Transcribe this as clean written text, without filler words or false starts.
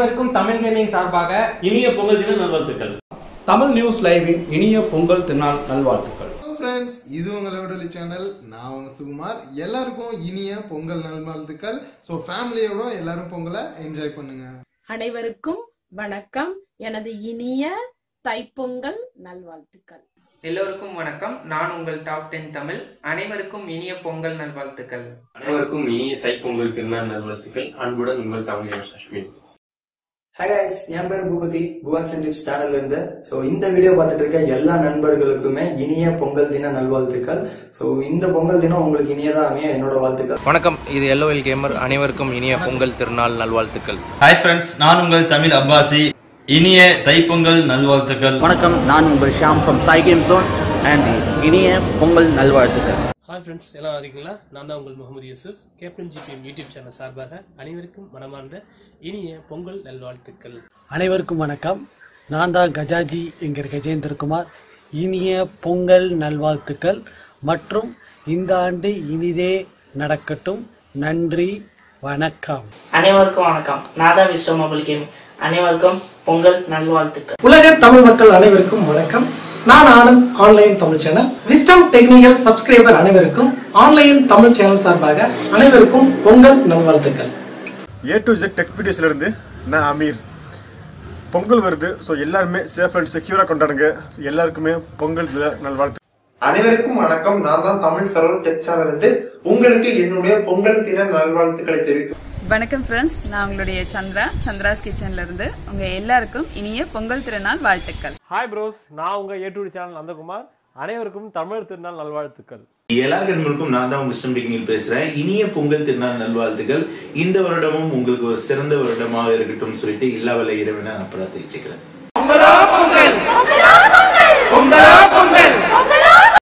அனைவருக்கும் தமிழ் கேமிங் சார்பாக இனிய பொங்கல் தின நல்வாழ்த்துக்கள். தமிழ் நியூஸ் லைவின் இனிய பொங்கல் திருநாள் நல்வாழ்த்துக்கள். ஃப்ரெண்ட்ஸ், இது உங்களோட சேனல். நான் உங்க சுகுமார். எல்லாருக்கும் இனிய பொங்கல் நல்வாழ்த்துக்கள். ஸோ ஃபேமிலியோட எல்லாரும் பொங்கலை என்ஜாய் பண்ணுங்க. அனைவருக்கும் வணக்கம். எனது இனிய தைப்பொங்கல் நல்வாழ்த்துக்கள். எல்லோருக்கும் வணக்கம். நான் உங்கள் டாப் 10 தமிழ். அனைவருக்கும் இனிய பொங்கல் நல்வாழ்த்துக்கள். அனைவருக்கும் இனிய தைப்பொங்கல் திருநாள் நல்வாழ்த்துக்கள். அன்புடன் உங்கள் தமிழ் அஸ்வின். ஹாய் கைஸ், என் பேர் பூபதி, புவாக்ஸ் அண்ட் டிப்ஸ் சேனல்ல இருந்து. ஸோ இந்த வீடியோ பார்த்துட்டு இருக்க எல்லா நண்பர்களுக்குமே இனிய பொங்கல் தின நல்வாழ்த்துக்கள். ஸோ இந்த பொங்கல் தினம் உங்களுக்கு இனியதான் அமைய என்னோட வாழ்த்துக்கள். வணக்கம், இது எல்லோவில் கேமர். அனைவருக்கும் இனிய பொங்கல் திருநாள் நல்வாழ்த்துக்கள். ஹாய் ஃப்ரெண்ட்ஸ், நான் உங்கள் தமிழ் அப்பாசி. இனிய தைப்பொங்கல் நல்வாழ்த்துக்கள். வணக்கம், நான் உங்கள் Sham from Sai game zone and இனிய பொங்கல் நல்வாழ்த்துக்கள். ஹாய் ஃப்ரெண்ட்ஸ், எல்லாம் இருக்கீங்களா? நான் தான் உங்கள் Mohammed Yusuf, captain GBM YouTube channel சார்பாக அனைவருக்கும் மனமார்ந்த இனிய பொங்கல் நல்வாழ்த்துக்கள். அனைவருக்கும் வணக்கம். நான் தான் கஜாஜி என்கிற கஜேந்திரகுமார். இனிய பொங்கல் நல்வாழ்த்துக்கள் மற்றும் இந்த ஆண்டு இனிதே நடக்கட்டும். நன்றி, வணக்கம். அனைவருக்கும் வணக்கம். நான் தான் விஸ்வ மொபைல் கேமிங். அனைவருக்கும் பொங்கல் நல்வாழ்த்துக்கள். உலக தமிழ் மக்கள் அனைவருக்கும் வணக்கம். நான் Anand, online Tamil channel. Wisdom technical subscriber அனைவருக்கும் ஆன்லைன் தமிழ் சேனல் சார்பாக அனைவருக்கும் பொங்கல் நல்வாழ்த்துக்கள். A to Z டெக் வீடியோஸ்ல இருந்து நான் அமீர். பொங்கல் வருது, ஸோ எல்லாருமே சேஃப் அண்ட் செக்யூரா கொண்டாடுங்க. எல்லாருக்குமே பொங்கல் நல்வாழ்த்து. அனைவருக்கும் வணக்கம். நான் தான் தமிழ் சரோ டெக் சேனல் இருந்து உங்களுக்கு என்னுடைய பொங்கல் தின நல்வாழ்த்துக்களை தெரிவிக்கும். வணக்கம் ஃப்ரெண்ட்ஸ், நான் உங்களுடைய சந்திராஸ் கிச்சன்ல இருந்து உங்க எல்லாருக்கும் இனிய பொங்கல் திருநாள் வாழ்த்துக்கள். ஹாய் ப்ரோஸ், நான் உங்க A to D channel Nandakumar. அனைவருக்கும் தமிழ் திருநாள் நல்வாழ்த்துக்கள். எல்லாருக்கும் நான் தான் விஸ்டம் டெக்னிக்கல் பேசுறேன். இனிய பொங்கல் திருநாள் நல்வாழ்த்துக்கள். இந்த வருடமும் உங்களுக்கு ஒரு சிறந்த வருடமாக இருக்கட்டும் சொல்லிட்டு எல்லா வல்ல இறைவனை நான் பிரார்த்திச்சுக்கிறேன்.